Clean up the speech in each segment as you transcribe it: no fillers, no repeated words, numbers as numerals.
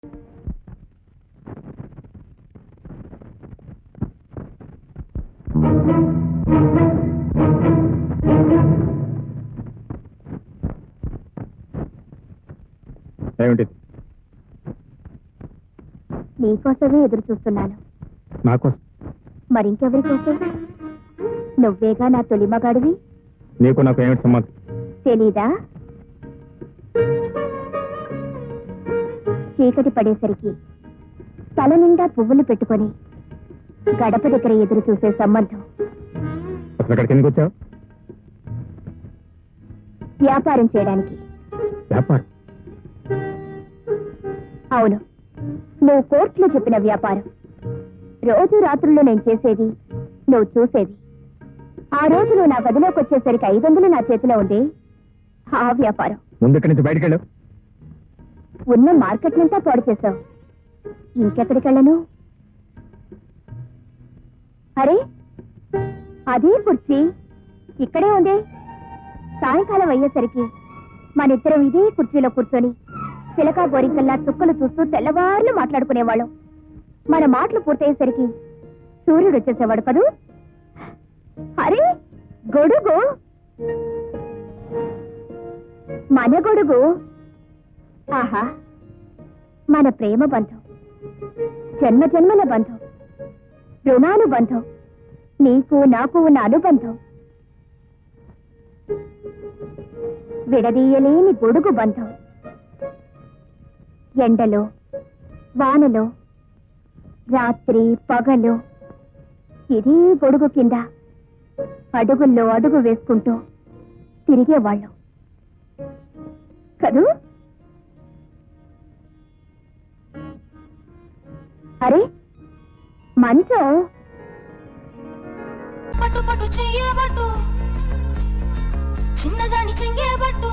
ఏమిటిది? నీకోసమే ఎదురు చూస్తున్నాను. నాకోసం? మరింకెవరి కోసం? నువ్వేగా నా తొలి మగాడివి. నీకు నాకు ఏమిటి సంబంధం? తెలీదా? చీకటి పడేసరికి తల నిండా పువ్వులు పెట్టుకొని గడప దగ్గర ఎదురు చూసే సంబంధం. అసలు అక్కడికి ఎందుకు వచ్చావు? వ్యాపారం చేయడానికి. వ్యాపారం? అవును, నువ్వు కోర్టులో చెప్పిన వ్యాపారం. రోజు రాత్రుల్లో నేను చేసేది, నువ్వు చూసేది. ఆ రోజు నువ్వు నా గదిలోకి వచ్చేసరికి 500 నా చేతిలో ఉంది. ఆ వ్యాపారం. ముందు ఇక్కడి నుంచి బయటకు వెళ్ళు. ఉన్న మార్కెట్ నింతా పాడు చేసావు. ఇంకెక్కడికి వెళ్ళను? అరే, అదే కుర్చీ ఇక్కడే ఉంది. సాయంకాలం అయ్యేసరికి మనిద్దరం ఇదే కుర్చీలో కూర్చొని చిలకా గోరింకల్లా చుక్కలు చూస్తూ తెల్లవార్లు మాట్లాడుకునేవాళ్ళం. మన మాటలు పూర్తయ్యేసరికి సూర్యుడు వచ్చేసేవాడు కదూ. అరే, గొడుగు, మన గొడుగు. ఆహా, మన ప్రేమ బంధం, జన్మ జన్మల బంధం, రుణానుబంధం, నీకు నాకు ఉన్న అనుబంధం, విడదీయలేని గొడుగు బంధం. ఎండలో వానలో రాత్రి పగలు ఇదే గొడుగు కింద అడుగుల్లో అడుగు వేసుకుంటూ తిరిగేవాళ్ళం కదూ. అరే, మంచం పట్టు పట్టు చెయ్యబట్టు, చిన్నదాని చెంగేబట్టు,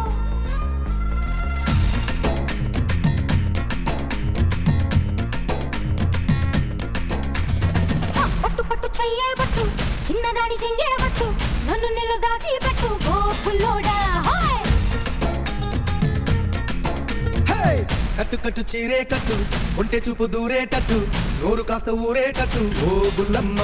పట్టు పట్టు చెయ్యబట్టు, చిన్నదాని చెంగేబట్టు, నన్ను నిల్లు దాచిపెట్టు ఓ పుల్లోడా. కట్టు కట్టు చీరే కట్టు, ఒంటె చూపు దూరేటట్టు, నోరు కాస్త ఊరేటట్టు ఓ బుల్లమ్మ.